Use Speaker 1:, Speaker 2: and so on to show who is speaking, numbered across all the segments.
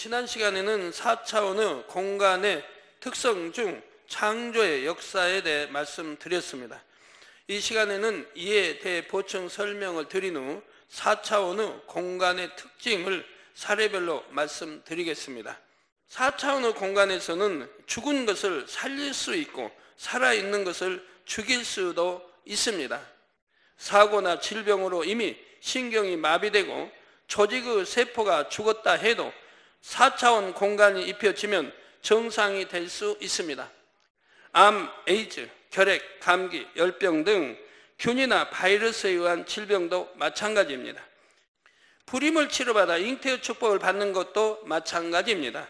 Speaker 1: 지난 시간에는 4차원의 공간의 특성 중 창조의 역사에 대해 말씀드렸습니다. 이 시간에는 이에 대해 보충 설명을 드린 후 4차원의 공간의 특징을 사례별로 말씀드리겠습니다. 4차원의 공간에서는 죽은 것을 살릴 수 있고 살아있는 것을 죽일 수도 있습니다. 사고나 질병으로 이미 신경이 마비되고 조직의 세포가 죽었다 해도 4차원 공간이 입혀지면 정상이 될 수 있습니다. 암, 에이즈, 결핵, 감기, 열병 등 균이나 바이러스에 의한 질병도 마찬가지입니다. 불임을 치료받아 잉태의 축복을 받는 것도 마찬가지입니다.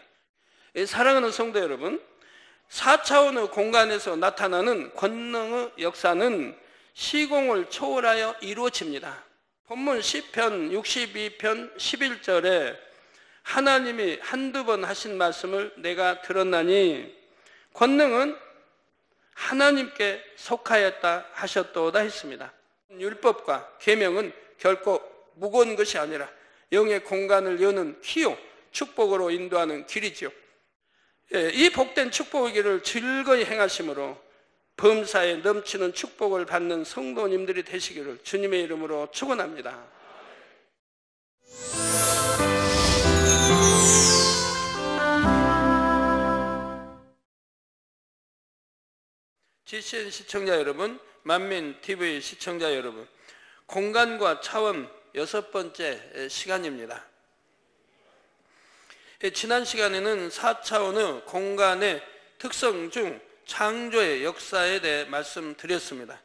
Speaker 1: 사랑하는 성도 여러분, 4차원의 공간에서 나타나는 권능의 역사는 시공을 초월하여 이루어집니다. 본문 시편 62편 11절에 하나님이 한두 번 하신 말씀을 내가 들었나니 권능은 하나님께 속하였다 하셨도다 했습니다. 율법과 계명은 결코 무거운 것이 아니라 영의 공간을 여는 키요 축복으로 인도하는 길이지요. 이 복된 축복의 길을 즐거이 행하심으로 범사에 넘치는 축복을 받는 성도님들이 되시기를 주님의 이름으로 축원합니다. GCN 시청자 여러분, 만민TV 시청자 여러분, 공간과 차원 6번째 시간입니다. 지난 시간에는 4차원의 공간의 특성 중 창조의 역사에 대해 말씀드렸습니다.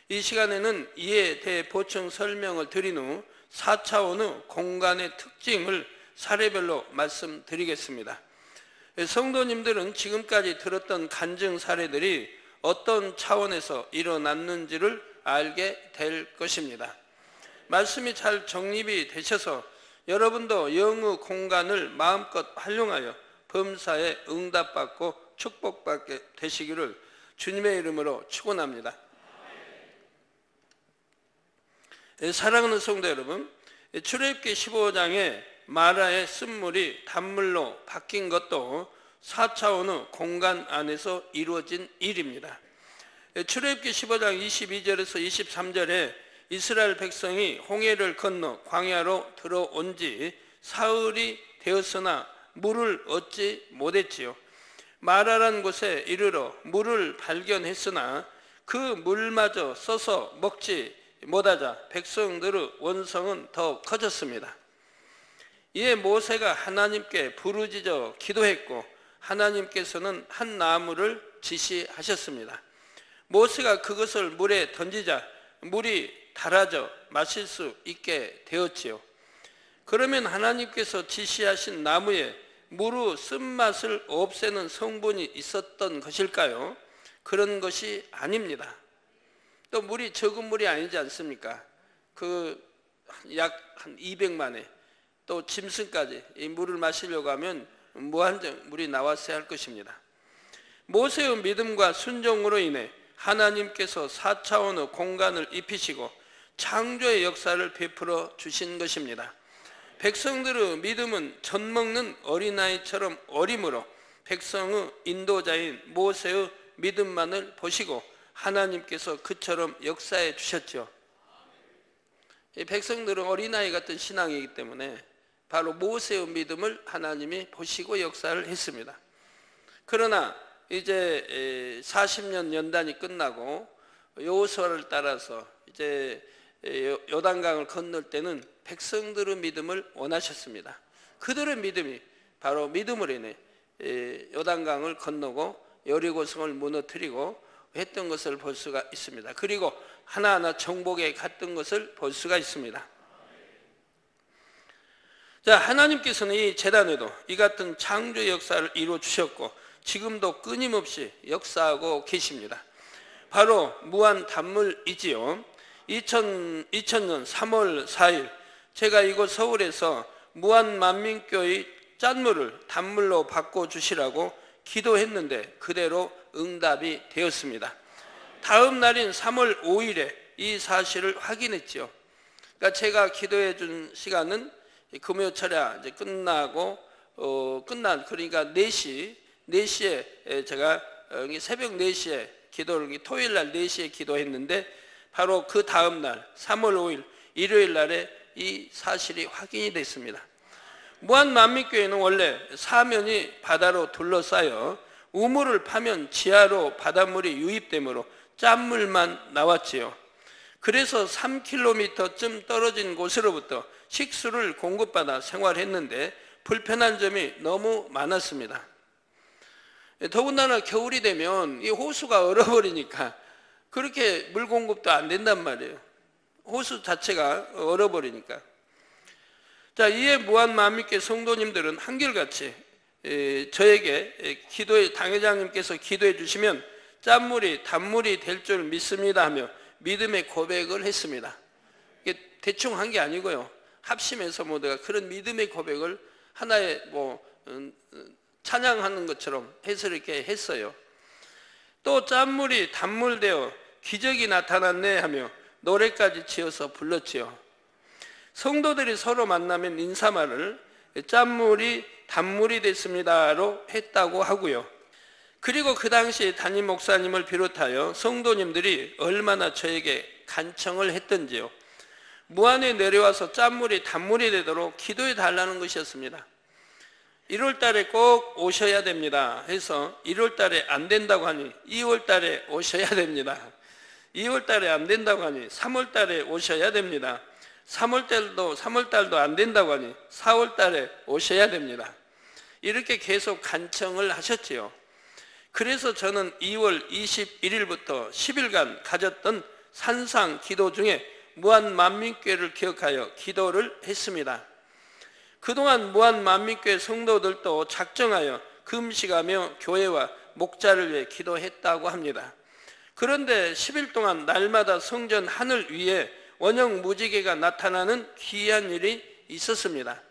Speaker 1: 이 시간에는 이에 대해 보충 설명을 드린 후 4차원의 공간의 특징을 사례별로 말씀드리겠습니다. 성도님들은 지금까지 들었던 간증 사례들이 어떤 차원에서 일어났는지를 알게 될 것입니다. 말씀이 잘 정립이 되셔서 여러분도 영의 공간을 마음껏 활용하여 범사에 응답받고 축복받게 되시기를 주님의 이름으로 축원합니다. 사랑하는 성도 여러분, 출애굽기 15장에 마라의 쓴물이 단물로 바뀐 것도 4차원의 공간 안에서 이루어진 일입니다. 출애굽기 15장 22절에서 23절에 이스라엘 백성이 홍해를 건너 광야로 들어온 지 사흘이 되었으나 물을 얻지 못했지요. 마라란 곳에 이르러 물을 발견했으나 그 물마저 써서 먹지 못하자 백성들의 원성은 더 커졌습니다. 이에 모세가 하나님께 부르짖어 기도했고 하나님께서는 한 나무를 지시하셨습니다. 모세가 그것을 물에 던지자 물이 달아져 마실 수 있게 되었지요. 그러면 하나님께서 지시하신 나무에 물의 쓴맛을 없애는 성분이 있었던 것일까요? 그런 것이 아닙니다. 또 물이 적은 물이 아니지 않습니까? 약 한 200만에 또 짐승까지 이 물을 마시려고 하면 무한정 물이 나왔어야 할 것입니다. 모세의 믿음과 순종으로 인해 하나님께서 4차원의 공간을 입히시고 창조의 역사를 베풀어 주신 것입니다. 백성들의 믿음은 젖먹는 어린아이처럼 어림으로 백성의 인도자인 모세의 믿음만을 보시고 하나님께서 그처럼 역사해 주셨죠. 이 백성들은 어린아이 같은 신앙이기 때문에 바로 모세의 믿음을 하나님이 보시고 역사를 했습니다. 그러나 이제 40년 연단이 끝나고 여호수아를 따라서 이제 요단강을 건널 때는 백성들의 믿음을 원하셨습니다. 그들의 믿음이 바로 믿음으로 인해 요단강을 건너고 여리고성을 무너뜨리고 했던 것을 볼 수가 있습니다. 그리고 하나하나 정복에 갔던 것을 볼 수가 있습니다. 자, 하나님께서는 이 재단에도 이 같은 창조의 역사를 이루어 주셨고 지금도 끊임없이 역사하고 계십니다. 바로 무한 단물이지요. 2000년 3월 4일 제가 이곳 서울에서 무한만민교의 짠물을 단물로 바꿔주시라고 기도했는데 그대로 응답이 되었습니다. 다음 날인 3월 5일에 이 사실을 확인했죠. 그러니까 제가 기도해 준 시간은 금요철야 이제 끝나고 끝난, 그러니까 4시에 제가 새벽 4시에 기도를, 토요일 날 4시에 기도했는데 바로 그 다음 날 3월 5일 일요일 날에 이 사실이 확인이 됐습니다. 무한만민교회는 원래 사면이 바다로 둘러싸여 우물을 파면 지하로 바닷물이 유입되므로 짠물만 나왔지요. 그래서 3km쯤 떨어진 곳으로부터 식수를 공급받아 생활했는데 불편한 점이 너무 많았습니다. 더군다나 겨울이 되면 이 호수가 얼어버리니까 그렇게 물 공급도 안 된단 말이에요. 호수 자체가 얼어버리니까. 자, 이에 무한만민교회 성도님들은 한결같이 저에게 당회장님께서 기도해 주시면 짠물이 단물이 될 줄 믿습니다 하며 믿음의 고백을 했습니다. 이게 대충 한 게 아니고요. 합심해서 모두가 그런 믿음의 고백을 하나의 찬양하는 것처럼 해서 이렇게 했어요. 또 짠물이 단물 되어 기적이 나타났네 하며 노래까지 지어서 불렀지요. 성도들이 서로 만나면 인사말을 짠물이 단물이 됐습니다로 했다고 하고요. 그리고 그 당시 담임 목사님을 비롯하여 성도님들이 얼마나 저에게 간청을 했던지요. 무안에 내려와서 짠물이 단물이 되도록 기도해 달라는 것이었습니다. 1월 달에 꼭 오셔야 됩니다 해서 1월 달에 안 된다고 하니 2월 달에 오셔야 됩니다. 2월 달에 안 된다고 하니 3월 달에 오셔야 됩니다. 3월 달도 안 된다고 하니 4월 달에 오셔야 됩니다. 이렇게 계속 간청을 하셨지요. 그래서 저는 2월 21일부터 10일간 가졌던 산상 기도 중에 무한만민교회를 기억하여 기도를 했습니다. 그동안 무한만민교회 성도들도 작정하여 금식하며 교회와 목자를 위해 기도했다고 합니다. 그런데 10일 동안 날마다 성전 하늘 위에 원형 무지개가 나타나는 기이한 일이 있었습니다.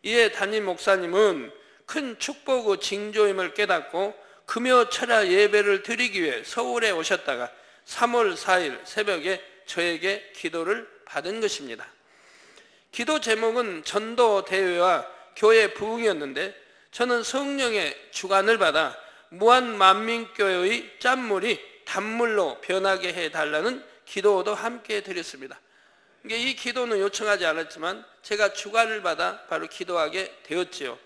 Speaker 1: 이에 담임 목사님은 큰 축복의 징조임을 깨닫고 금요 철야 예배를 드리기 위해 서울에 오셨다가 3월 4일 새벽에 저에게 기도를 받은 것입니다. 기도 제목은 전도 대회와 교회 부흥이었는데 저는 성령의 주관을 받아 무한만민교회의 짠물이 단물로 변하게 해달라는 기도도 함께 드렸습니다. 이 기도는 요청하지 않았지만 제가 주관을 받아 바로 기도하게 되었지요.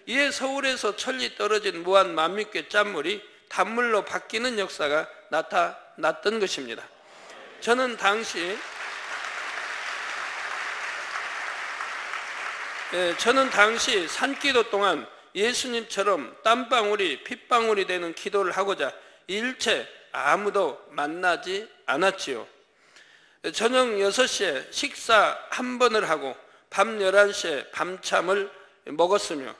Speaker 1: 이에 서울에서 천리 떨어진 무한만민교회 짠물이 단물로 바뀌는 역사가 나타났던 것입니다. 저는 당시 산기도 동안 예수님처럼 땀방울이 핏방울이 되는 기도를 하고자 일체 아무도 만나지 않았지요. 저녁 6시에 식사 한 번을 하고 밤 11시에 밤참을 먹었으며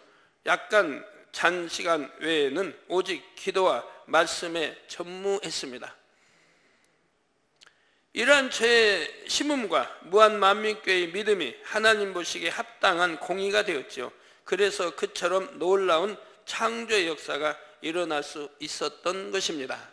Speaker 1: 약간 잔 시간 외에는 오직 기도와 말씀에 전무했습니다. 이러한 저의 심음과 무한만민교회의 믿음이 하나님 보시기에 합당한 공의가 되었지요. 그래서 그처럼 놀라운 창조의 역사가 일어날 수 있었던 것입니다.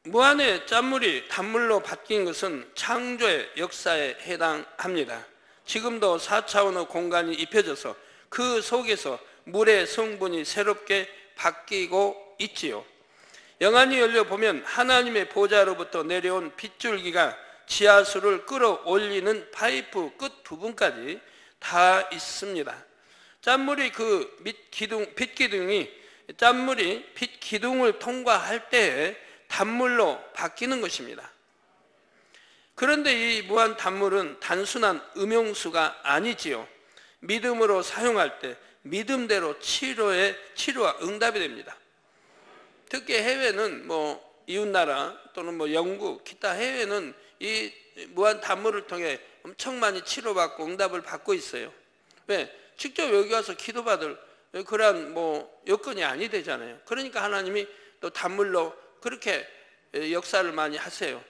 Speaker 1: 무한의 짠물이 단물로 바뀐 것은 창조의 역사에 해당합니다. 지금도 4차원의 공간이 입혀져서 그 속에서 물의 성분이 새롭게 바뀌고 있지요. 영안이 열려보면 하나님의 보좌로부터 내려온 빗줄기가 지하수를 끌어올리는 파이프 끝 부분까지 다 있습니다. 짠물이 빗기둥이 짠물이 빗기둥을 통과할 때에 단물로 바뀌는 것입니다. 그런데 이 무한 단물은 단순한 음용수가 아니지요. 믿음으로 사용할 때 믿음대로 치료와 응답이 됩니다. 특히 해외는 이웃나라 또는 영국 기타 해외는 이 무한 단물을 통해 엄청 많이 치료받고 응답을 받고 있어요. 왜? 직접 여기 와서 기도받을 그러한 여건이 아니 되잖아요. 그러니까 하나님이 또 단물로 그렇게 역사를 많이 하세요.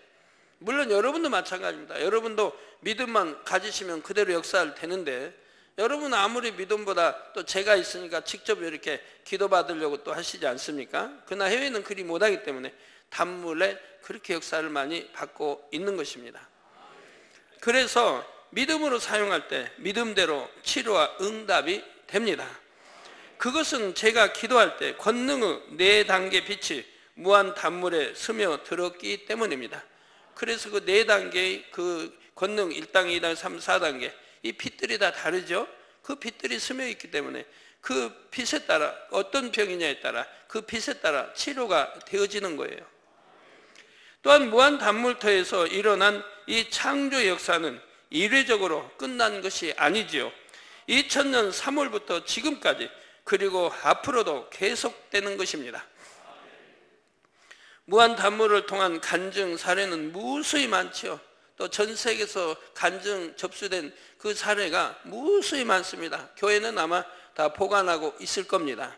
Speaker 1: 물론 여러분도 마찬가지입니다. 여러분도 믿음만 가지시면 그대로 역사를 되는데 여러분 아무리 믿음보다 또 제가 있으니까 직접 이렇게 기도받으려고 또 하시지 않습니까? 그러나 해외는 그리 못하기 때문에 단물에 그렇게 역사를 많이 받고 있는 것입니다. 그래서 믿음으로 사용할 때 믿음대로 치료와 응답이 됩니다. 그것은 제가 기도할 때 권능의 4단계 빛이 무한 단물에 스며들었기 때문입니다. 그래서 그 4단계의 그 권능 1단계, 2단계, 3, 4단계 이 빛들이 다 다르죠. 그 빛들이 스며있기 때문에 그 빛에 따라 어떤 병이냐에 따라 그 빛에 따라 치료가 되어지는 거예요. 또한 무한 단물터에서 일어난 이 창조 역사는 이례적으로 끝난 것이 아니지요. 2000년 3월부터 지금까지 그리고 앞으로도 계속되는 것입니다. 무한 단물을 통한 간증 사례는 무수히 많죠. 또 전 세계에서 간증 접수된 그 사례가 무수히 많습니다. 교회는 아마 다 보관하고 있을 겁니다.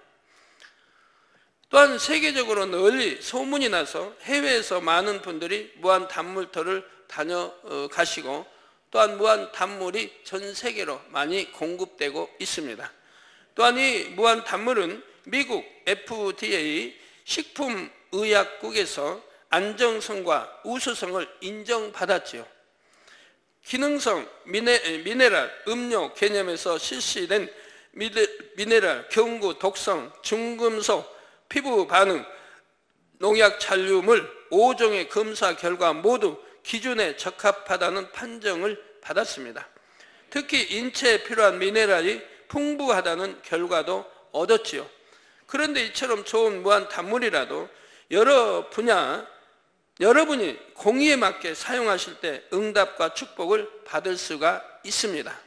Speaker 1: 또한 세계적으로 널리 소문이 나서 해외에서 많은 분들이 무한 단물터를 다녀가시고 또한 무한 단물이 전 세계로 많이 공급되고 있습니다. 또한 이 무한 단물은 미국 FDA 식품의약국에서 안정성과 우수성을 인정받았지요. 기능성 미네랄 음료 개념에서 실시된 미네랄, 경구, 독성, 중금속, 피부 반응, 농약 잔류물 5종의 검사 결과 모두 기준에 적합하다는 판정을 받았습니다. 특히 인체에 필요한 미네랄이 풍부하다는 결과도 얻었지요. 그런데 이처럼 좋은 무한 단물이라도 여러 분야 여러분이 공의에 맞게 사용하실 때 응답과 축복을 받을 수가 있습니다.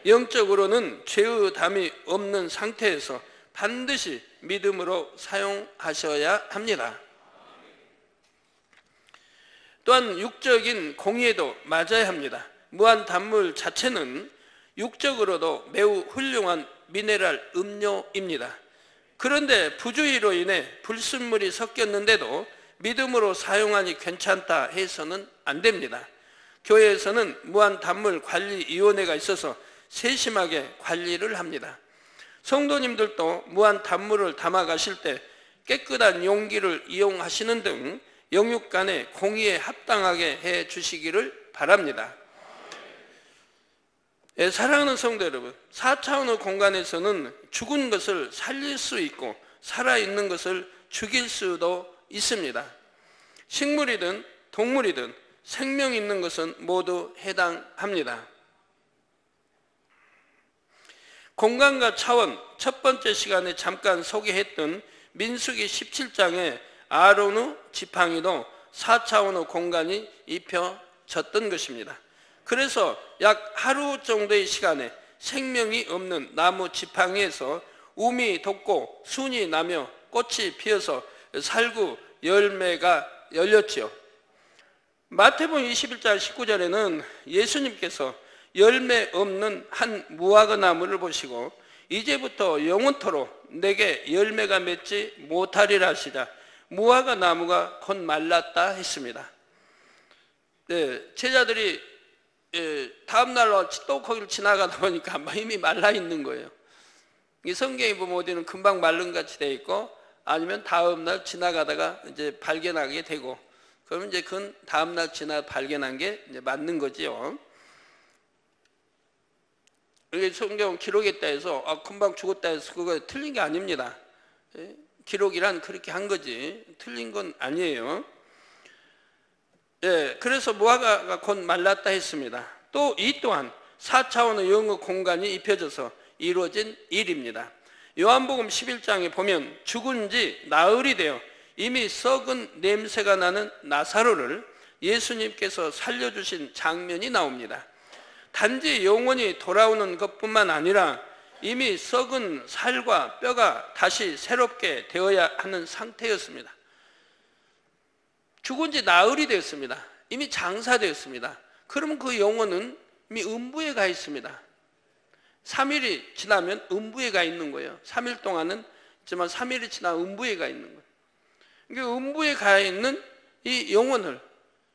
Speaker 1: 영적으로는 죄의 담이 없는 상태에서 반드시 믿음으로 사용하셔야 합니다. 또한 육적인 공의에도 맞아야 합니다. 무한 단물 자체는 육적으로도 매우 훌륭한 미네랄 음료입니다. 그런데 부주의로 인해 불순물이 섞였는데도 믿음으로 사용하니 괜찮다 해서는 안 됩니다. 교회에서는 무한 단물 관리위원회가 있어서 세심하게 관리를 합니다. 성도님들도 무한 단물을 담아 가실 때 깨끗한 용기를 이용하시는 등 영육 간의 공의에 합당하게 해 주시기를 바랍니다. 사랑하는 성도 여러분, 4차원의 공간에서는 죽은 것을 살릴 수 있고 살아있는 것을 죽일 수도 있습니다. 식물이든 동물이든 생명 있는 것은 모두 해당합니다. 공간과 차원, 첫 번째 시간에 잠깐 소개했던 민수기 17장의 아론의 지팡이도 4차원의 공간이 입혀졌던 것입니다. 그래서 약 하루 정도의 시간에 생명이 없는 나무 지팡이에서 움이 돋고 순이 나며 꽃이 피어서 살구 열매가 열렸지요. 마태복음 21장 19절에는 예수님께서 열매 없는 한 무화과 나무를 보시고 이제부터 영원토록 내게 열매가 맺지 못하리라 하시자 무화과 나무가 곧 말랐다 했습니다. 제자들이 다음날 또 거기를 지나가다 보니까 이미 말라 있는 거예요. 이 성경에 보면 어디는 금방 말른 같이 돼 있고 아니면 다음날 지나가다가 이제 발견하게 되고 그러면 이제 그 다음날 지나 발견한 게 이제 맞는 거지요. 이게 성경 기록했다 해서 금방 죽었다 해서 그거 틀린 게 아닙니다. 기록이란 그렇게 한 거지 틀린 건 아니에요. 그래서 무화과가 곧 말랐다 했습니다. 또 이 또한 4차원의 영의 공간이 입혀져서 이루어진 일입니다. 요한복음 11장에 보면 죽은 지 나흘이 되어 이미 썩은 냄새가 나는 나사로를 예수님께서 살려주신 장면이 나옵니다. 단지 영혼이 돌아오는 것뿐만 아니라 이미 썩은 살과 뼈가 다시 새롭게 되어야 하는 상태였습니다. 죽은 지 나흘이 되었습니다. 이미 장사되었습니다. 그러면 그 영혼은 이미 음부에 가 있습니다. 3일이 지나면 음부에 가 있는 거예요. 3일 동안은 있지만 3일이 지나 음부에 가 있는 거예요. 그러니까 음부에 가 있는 이 영혼을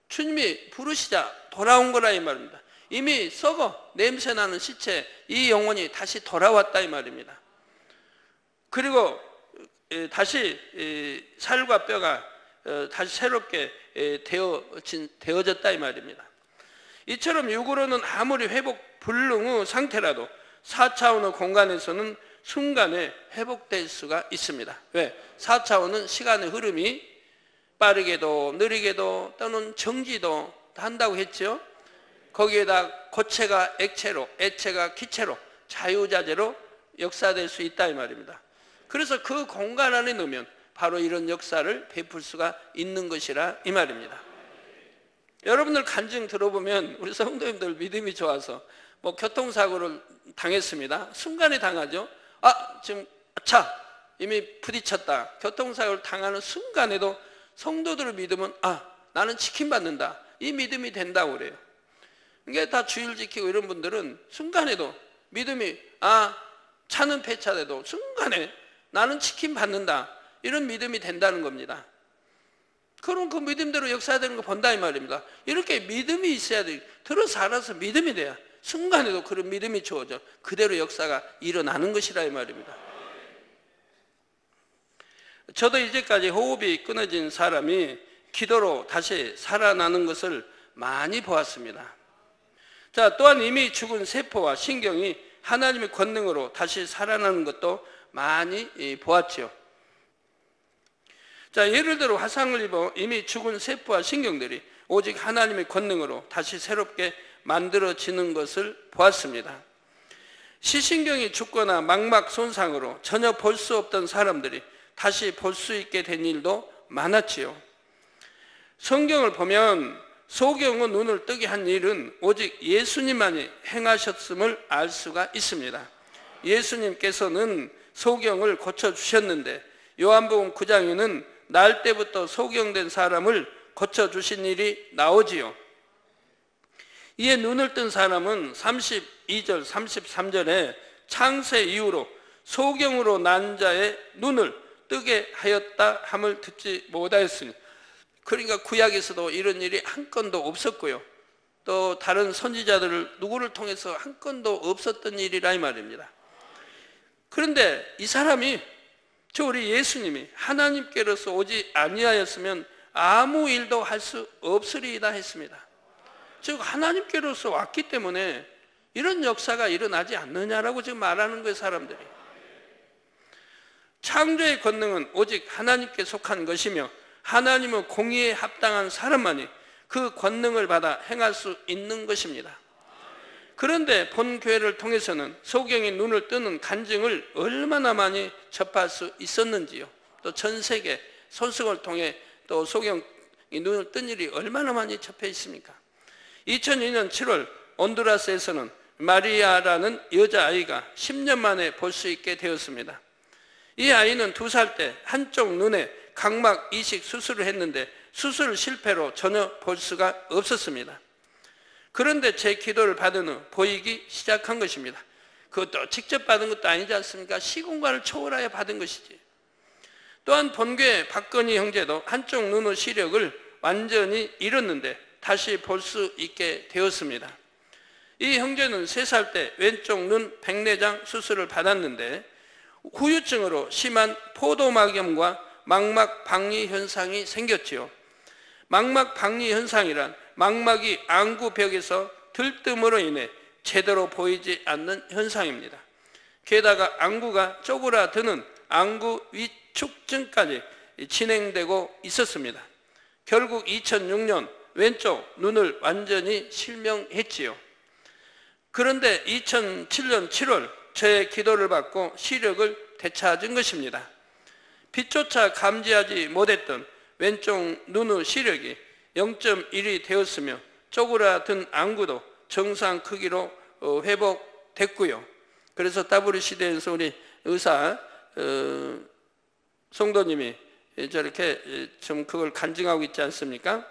Speaker 1: 주님이 부르시자 돌아온 거라 이 말입니다. 이미 썩어 냄새나는 시체 이 영혼이 다시 돌아왔다 이 말입니다. 그리고 다시 살과 뼈가 다시 새롭게 되어졌다 이 말입니다. 이처럼 육으로는 아무리 회복 불능의 상태라도 4차원의 공간에서는 순간에 회복될 수가 있습니다. 왜? 4차원은 시간의 흐름이 빠르게도 느리게도 또는 정지도 한다고 했죠. 거기에다 고체가 액체로, 액체가 기체로, 자유자재로 역사될 수 있다 이 말입니다. 그래서 그 공간 안에 넣으면 바로 이런 역사를 베풀 수가 있는 것이라 이 말입니다. 여러분들 간증 들어보면 우리 성도님들 믿음이 좋아서 뭐 교통사고를 당했습니다. 순간에 당하죠. 지금 이미 부딪혔다. 교통사고를 당하는 순간에도 성도들의 믿음은 나는 지킴받는다. 이 믿음이 된다고 그래요. 이게 다 주의를 지키고 이런 분들은 순간에도 믿음이 차는 폐차돼도 순간에 나는 지킴받는다. 이런 믿음이 된다는 겁니다. 그럼 그 믿음대로 역사되는 거 본다 이 말입니다. 이렇게 믿음이 있어야 돼. 들어서 알아서 믿음이 돼야 순간에도 그런 믿음이 주어져 그대로 역사가 일어나는 것이라 이 말입니다. 저도 이제까지 호흡이 끊어진 사람이 기도로 다시 살아나는 것을 많이 보았습니다. 자, 또한 이미 죽은 세포와 신경이 하나님의 권능으로 다시 살아나는 것도 많이 보았죠. 자, 예를 들어 화상을 입어 이미 죽은 세포와 신경들이 오직 하나님의 권능으로 다시 새롭게 만들어지는 것을 보았습니다. 시신경이 죽거나 망막 손상으로 전혀 볼 수 없던 사람들이 다시 볼 수 있게 된 일도 많았지요. 성경을 보면 소경의 눈을 뜨게 한 일은 오직 예수님만이 행하셨음을 알 수가 있습니다. 예수님께서는 소경을 고쳐주셨는데 요한복음 9장에는 날 때부터 소경된 사람을 고쳐주신 일이 나오지요. 이에 눈을 뜬 사람은 32절 33절에 창세 이후로 소경으로 난 자의 눈을 뜨게 하였다 함을 듣지 못하였으니, 그러니까 구약에서도 이런 일이 한 건도 없었고요. 또 다른 선지자들을 누구를 통해서 한 건도 없었던 일이라 이 말입니다. 그런데 이 사람이 우리 예수님이 하나님께로서 오지 아니하였으면 아무 일도 할 수 없으리이다 했습니다. 즉 하나님께로서 왔기 때문에 이런 역사가 일어나지 않느냐라고 지금 말하는 거예요, 사람들이. 창조의 권능은 오직 하나님께 속한 것이며 하나님의 공의에 합당한 사람만이 그 권능을 받아 행할 수 있는 것입니다. 그런데 본 교회를 통해서는 소경이 눈을 뜨는 간증을 얼마나 많이 접할 수 있었는지요. 또 전 세계 손석을 통해 또 소경이 눈을 뜬 일이 얼마나 많이 접해 있습니까? 2002년 7월 온두라스에서는 마리아라는 여자아이가 10년 만에 볼 수 있게 되었습니다. 이 아이는 2살 때 한쪽 눈에 각막 이식 수술을 했는데 수술 실패로 전혀 볼 수가 없었습니다. 그런데 제 기도를 받은 후 보이기 시작한 것입니다. 그것도 직접 받은 것도 아니지 않습니까? 시공간을 초월하여 받은 것이지. 또한 본교의 박건희 형제도 한쪽 눈의 시력을 완전히 잃었는데 다시 볼 수 있게 되었습니다. 이 형제는 3살 때 왼쪽 눈 백내장 수술을 받았는데 후유증으로 심한 포도막염과 망막 박리 현상이 생겼지요. 망막 박리 현상이란 망막이 안구벽에서 들뜸으로 인해 제대로 보이지 않는 현상입니다. 게다가 안구가 쪼그라드는 안구 위축증까지 진행되고 있었습니다. 결국 2006년 왼쪽 눈을 완전히 실명했지요. 그런데 2007년 7월 저의 기도를 받고 시력을 되찾은 것입니다. 빛조차 감지하지 못했던 왼쪽 눈의 시력이 0.1이 되었으며 쪼그라든 안구도 정상 크기로 회복됐고요. 그래서 WCD에서 우리 의사 성도님이 저렇게 좀 그걸 간증하고 있지 않습니까?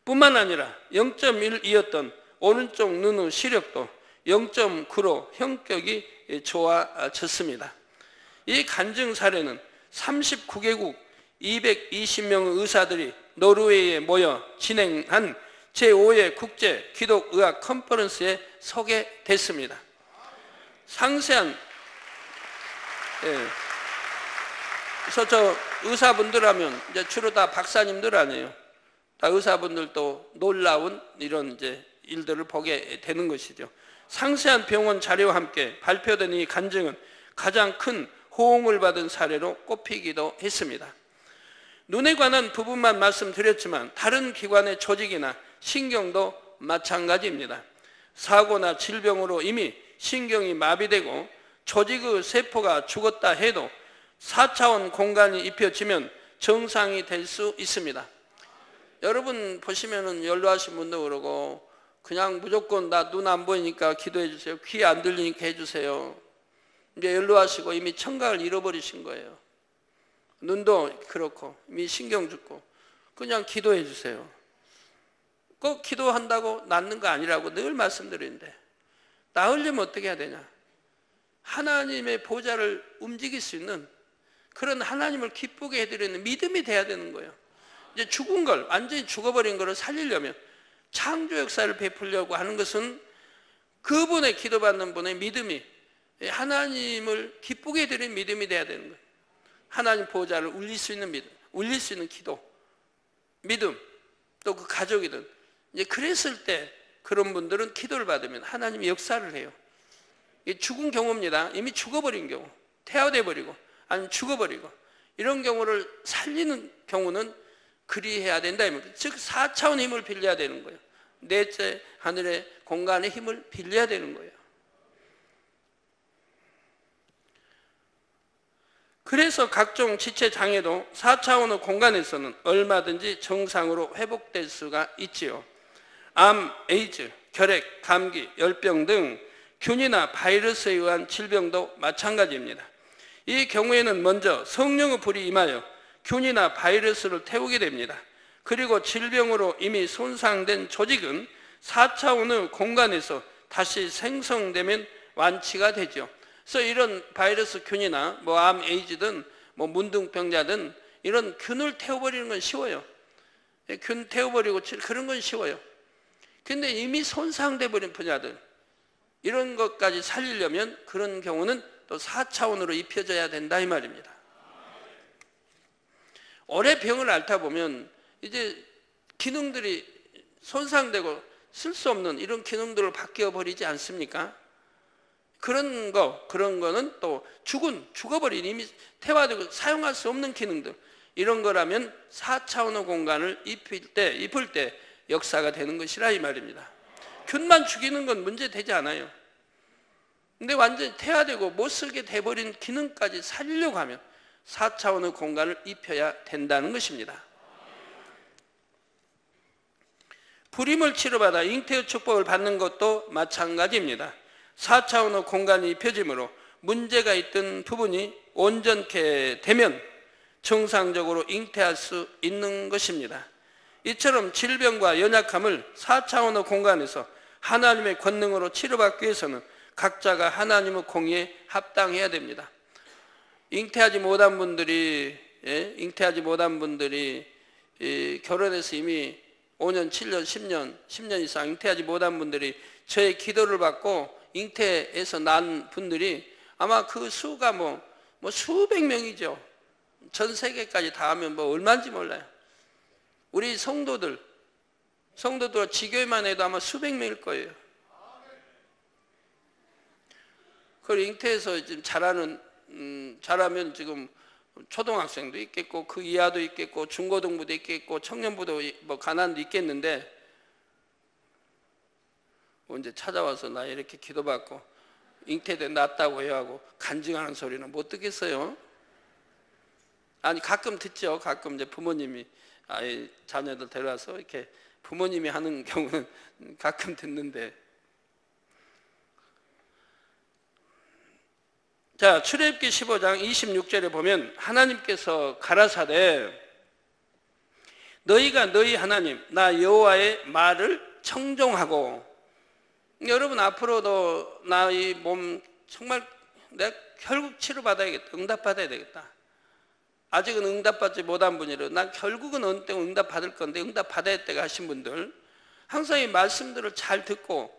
Speaker 1: 뿐만 아니라 0.1이었던 오른쪽 눈의 시력도 0.9로 형격이 좋아졌습니다. 이 간증 사례는 39개국 220명의 의사들이 노르웨이에 모여 진행한 제5회 국제 기독의학 컨퍼런스에 소개됐습니다. 상세한 그래서 저 의사분들 하면 이제 주로 다 박사님들 아니에요. 의사분들도 놀라운 이런 이제 일들을 보게 되는 것이죠. 상세한 병원 자료와 함께 발표된 이 간증은 가장 큰 호응을 받은 사례로 꼽히기도 했습니다. 눈에 관한 부분만 말씀드렸지만 다른 기관의 조직이나 신경도 마찬가지입니다. 사고나 질병으로 이미 신경이 마비되고 조직의 세포가 죽었다 해도 4차원 공간이 입혀지면 정상이 될 수 있습니다. 여러분 보시면은 연로하신 분도 그러고 그냥 무조건 나 눈 안 보이니까 기도해 주세요. 귀 안 들리니까 해주세요. 이제 연로하시고 이미 청각을 잃어버리신 거예요. 눈도 그렇고 이미 신경 죽고 그냥 기도해 주세요. 꼭 기도한다고 낫는 거 아니라고 늘 말씀드리는데 나으려면 어떻게 해야 되냐? 하나님의 보좌를 움직일 수 있는 그런 하나님을 기쁘게 해드리는 믿음이 돼야 되는 거예요. 이제 죽은 걸, 완전히 죽어버린 것을 살리려면 창조 역사를 베풀려고 하는 것은 그분의 기도받는 분의 믿음이 하나님을 기쁘게 해드리는 믿음이 돼야 되는 거예요. 하나님 보좌를 울릴 수 있는 믿음, 울릴 수 있는 기도, 믿음, 또 그 가족이든 이제 그랬을 때 그런 분들은 기도를 받으면 하나님이 역사를 해요. 죽은 경우입니다. 이미 죽어버린 경우, 태화돼 버리고 아니면 죽어버리고 이런 경우를 살리는 경우는 그리해야 된다. 즉 4차원의 힘을 빌려야 되는 거예요. 넷째 하늘의 공간의 힘을 빌려야 되는 거예요. 그래서 각종 지체 장애도 4차원의 공간에서는 얼마든지 정상으로 회복될 수가 있지요. 암, 에이즈, 결핵, 감기, 열병 등 균이나 바이러스에 의한 질병도 마찬가지입니다. 이 경우에는 먼저 성령의 불이 임하여 균이나 바이러스를 태우게 됩니다. 그리고 질병으로 이미 손상된 조직은 4차원의 공간에서 다시 생성되면 완치가 되죠. 그래서 이런 바이러스 균이나 암, 에이즈든 문둥병자든 이런 균을 태워버리는 건 쉬워요. 균 태워버리고 그런 건 쉬워요. 근데 이미 손상돼 버린 분야들 이런 것까지 살리려면 그런 경우는 또 4차원으로 입혀져야 된다 이 말입니다. 오래 병을 앓다 보면 이제 기능들이 손상되고 쓸 수 없는 이런 기능들을 바뀌어 버리지 않습니까? 그런 거는 또 죽어버린 이미 태화되고 사용할 수 없는 기능들 이런 거라면 4차원의 공간을 입힐 때 역사가 되는 것이라 이 말입니다. 균만 죽이는 건 문제 되지 않아요. 근데 완전히 태화되고 못 쓰게 돼버린 기능까지 살리려고 하면 4차원의 공간을 입혀야 된다는 것입니다. 불임을 치료받아 잉태의 축복을 받는 것도 마찬가지입니다. 4차원의 공간이 입혀짐으로 문제가 있던 부분이 온전케 되면 정상적으로 잉태할 수 있는 것입니다. 이처럼 질병과 연약함을 4차원의 공간에서 하나님의 권능으로 치료받기 위해서는 각자가 하나님의 공의에 합당해야 됩니다. 잉태하지 못한 분들이 결혼해서 이미 5년, 7년, 10년 이상 잉태하지 못한 분들이 저의 기도를 받고 잉태해서 난 분들이 아마 그 수가 수백 명이죠. 전 세계까지 다 하면 얼마인지 몰라요. 우리 성도들 지교회만 해도 아마 수백 명일 거예요. 그걸 잉태해서 지금 잘하면 지금 초등학생도 있겠고 그 이하도 있겠고 중고등부도 있겠고 청년부도 가난도 있겠는데 언제 찾아와서 나 이렇게 기도받고 잉태돼 낫다고 해야 하고 간증하는 소리는 못 듣겠어요. 아니 가끔 듣죠. 가끔 이제 부모님이 자녀들 데려와서 이렇게 부모님이 하는 경우는 가끔 듣는데 자, 출애굽기 15장 26절에 보면 하나님께서 가라사대 너희가 너희 하나님 나 여호와의 말을 청종하고 여러분 앞으로도 나 이 몸 정말 내가 결국 치료받아야겠다. 응답받아야 되겠다. 아직은 응답받지 못한 분이라 난 결국은 어느 때 응답받을 건데 응답받아야 때가 하신 분들 항상 이 말씀들을 잘 듣고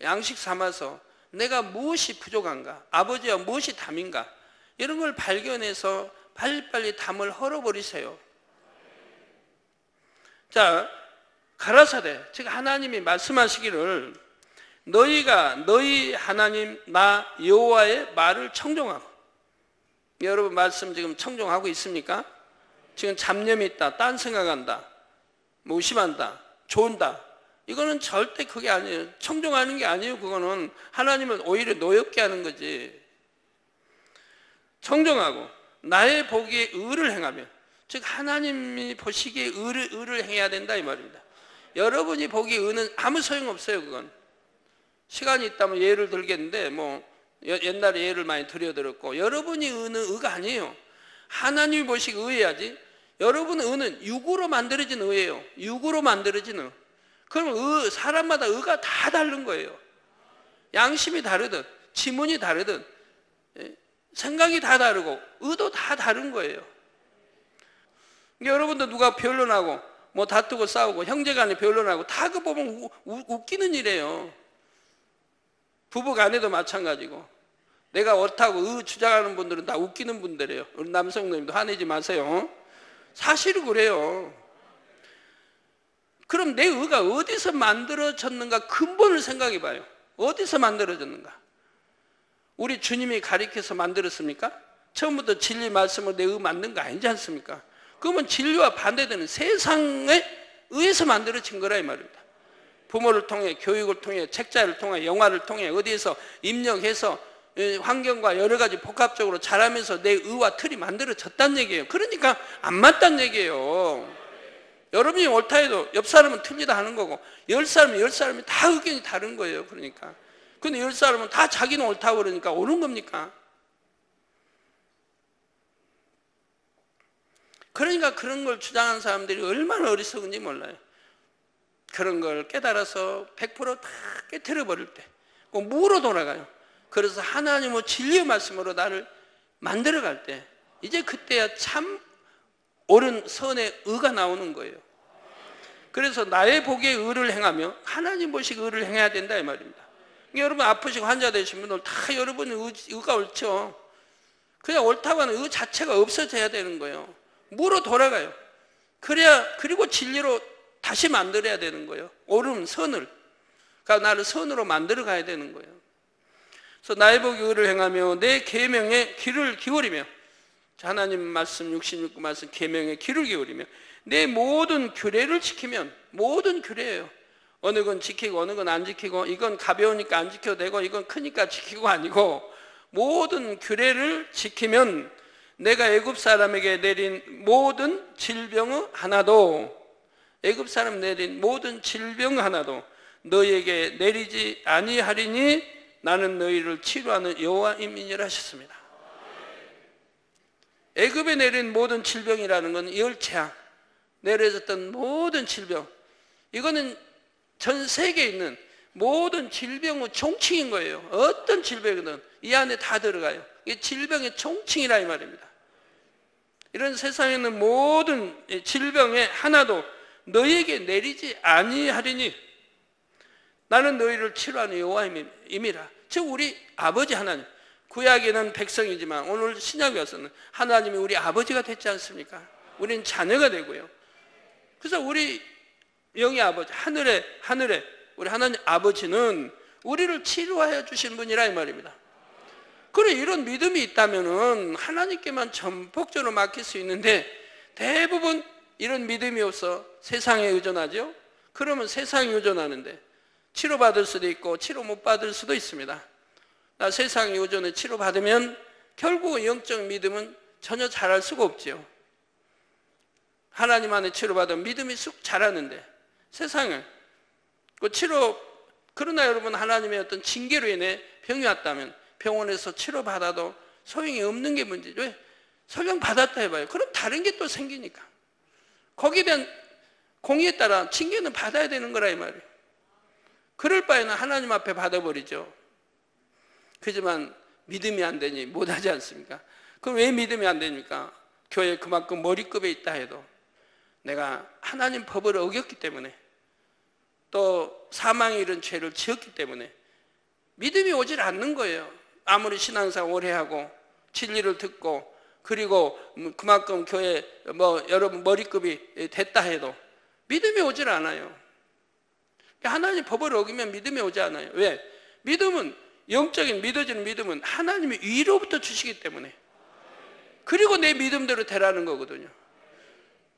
Speaker 1: 양식 삼아서 내가 무엇이 부족한가? 아버지와 무엇이 담인가? 이런 걸 발견해서 빨리빨리 담을 헐어버리세요. 자, 가라사대, 즉 하나님이 말씀하시기를 너희가 너희 하나님 나 여호와의 말을 청종하고. 여러분 말씀 지금 청종하고 있습니까? 지금 잡념이 있다, 딴 생각한다, 무심한다, 좋은다, 이거는 절대 그게 아니에요. 청종하는 게 아니에요. 그거는 하나님은 오히려 노엽게 하는 거지. 청종하고 나의 보기에 의를 행하며, 즉 하나님이 보시기에 의를 행해야 된다 이 말입니다. 여러분이 보기에 의는 아무 소용없어요. 그건 시간이 있다면 예를 들겠는데 옛날에 예를 많이 들여들었고, 여러분이 의는 의가 아니에요. 하나님이 보시기에 의해야지. 여러분의 의는 육으로 만들어진 의예요. 육으로 만들어진 의. 그럼 사람마다 의가 다 다른 거예요. 양심이 다르든 지문이 다르든 생각이 다 다르고 의도 다 다른 거예요. 여러분도 누가 변론하고 다투고 싸우고 형제간에 변론하고 다 그거 보면 웃기는 일이에요. 부부간에도 마찬가지고. 내가 옳다고 주장하는 분들은 다 웃기는 분들이에요. 우리 남성님도 화내지 마세요. 사실은 그래요. 그럼 내 의가 어디서 만들어졌는가 근본을 생각해 봐요. 어디서 만들어졌는가? 우리 주님이 가리켜서 만들었습니까? 처음부터 진리 말씀을 내 의 만든 거 아니지 않습니까? 그러면 진리와 반대되는 세상에 의해서 만들어진 거라 이 말입니다. 부모를 통해, 교육을 통해, 책자를 통해, 영화를 통해 어디에서 입력해서 환경과 여러 가지 복합적으로 자라면서 내 의와 틀이 만들어졌다는 얘기예요. 그러니까 안 맞다는 얘기예요. 여러분이 옳다 해도 옆 사람은 틀리다 하는 거고, 10사람이 다 의견이 다른 거예요. 그러니까. 근데 10사람은 다 자기는 옳다고 그러니까 옳은 겁니까? 그러니까 그런 걸 주장하는 사람들이 얼마나 어리석은지 몰라요. 그런 걸 깨달아서 100%다 깨트려 버릴 때 꼭 무로 돌아가요. 그래서 하나님의 진리의 말씀으로 나를 만들어갈 때 이제 그때야 참 옳은 선의 의가 나오는 거예요. 그래서 나의 보기에 의를 행하며 하나님 보시기에 의를 행해야 된다 이 말입니다. 여러분 아프시고 환자 되신 분들 다 여러분의 의가 옳죠. 그냥 옳다고 하는 의 자체가 없어져야 되는 거예요. 무로 돌아가요. 그리고 진리로 다시 만들어야 되는 거예요. 옳은 선을. 그러니까 나를 선으로 만들어 가야 되는 거예요. 그래서 나의 보기에 의를 행하며 내 계명에 귀를 기울이며, 하나님 말씀 66구 말씀 계명에 귀를 기울이며 내 모든 규례를 지키면, 모든 규례예요. 어느 건 지키고 어느 건 안 지키고, 이건 가벼우니까 안 지켜도 되고 이건 크니까 지키고 아니고, 모든 규례를 지키면 내가 애굽 사람에게 내린 모든 질병의 하나도, 애굽 사람 내린 모든 질병 하나도 너희에게 내리지 아니하리니 나는 너희를 치료하는 여호와임이니라 하셨습니다. 애굽에 내린 모든 질병이라는 건 열재앙, 내려졌던 모든 질병, 이거는 전 세계에 있는 모든 질병의 총칭인 거예요. 어떤 질병이든 이 안에 다 들어가요. 이게 질병의 총칭이라 이 말입니다. 이런 세상에 있는 모든 질병에 하나도 너희에게 내리지 아니하리니 나는 너희를 치료하는 여호와임이라. 즉 우리 아버지 하나님, 구약에는 백성이지만 오늘 신약에 와서는 하나님이 우리 아버지가 됐지 않습니까? 우리는 자녀가 되고요. 그래서 우리 영의 아버지, 하늘에 우리 하나님 아버지는 우리를 치료하여 주신 분이라 이 말입니다. 그래, 이런 믿음이 있다면은 하나님께만 전폭적으로 맡길 수 있는데, 대부분 이런 믿음이 없어 세상에 의존하죠. 그러면 세상에 의존하는데 치료받을 수도 있고 치료 못 받을 수도 있습니다. 나 세상에 의존해 치료받으면 결국 영적 믿음은 전혀 자랄 수가 없지요. 하나님 안에 치료받으면 믿음이 쑥 자라는데, 세상은 그 그러나 여러분 하나님의 어떤 징계로 인해 병이 왔다면 병원에서 치료받아도 소용이 없는 게 문제죠. 왜? 설령 받았다 해봐요. 그럼 다른 게 또 생기니까. 거기에 대한 공의에 따라 징계는 받아야 되는 거라 이 말이에요. 그럴 바에는 하나님 앞에 받아버리죠. 그렇지만 믿음이 안 되니 못하지 않습니까? 그럼 왜 믿음이 안 됩니까? 교회 그만큼 머리급에 있다 해도 내가 하나님 법을 어겼기 때문에, 또 사망의 이런 죄를 지었기 때문에 믿음이 오질 않는 거예요. 아무리 신앙생활 오래 하고 진리를 듣고 그리고 그만큼 교회 여러분 머리급이 됐다 해도 믿음이 오질 않아요. 하나님 법을 어기면 믿음이 오지 않아요. 왜? 믿음은, 영적인 믿어지는 믿음은 하나님이 위로부터 주시기 때문에, 그리고 내 믿음대로 되라는 거거든요.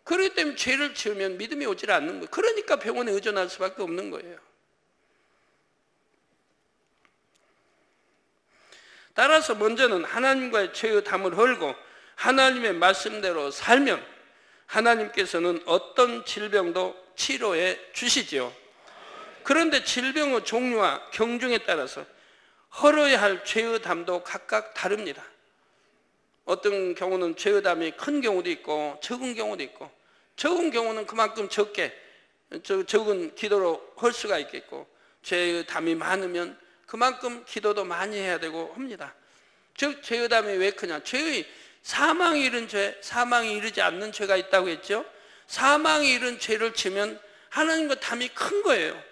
Speaker 1: 그렇기 때문에 죄를 지으면 믿음이 오질 않는 거예요. 그러니까 병원에 의존할 수밖에 없는 거예요. 따라서 먼저는 하나님과의 죄의 담을 헐고 하나님의 말씀대로 살면 하나님께서는 어떤 질병도 치료해 주시지요. 그런데 질병의 종류와 경중에 따라서 헐어야 할 죄의 담도 각각 다릅니다. 어떤 경우는 죄의 담이 큰 경우도 있고 적은 경우도 있고, 적은 경우는 그만큼 적은 기도로 할 수가 있겠고, 죄의 담이 많으면 그만큼 기도도 많이 해야 되고 합니다. 즉 죄의 담이 왜 크냐? 죄의 사망이 이른 죄, 사망이 이르지 않는 죄가 있다고 했죠. 사망이 이른 죄를 지면 하나님과 담이 큰 거예요.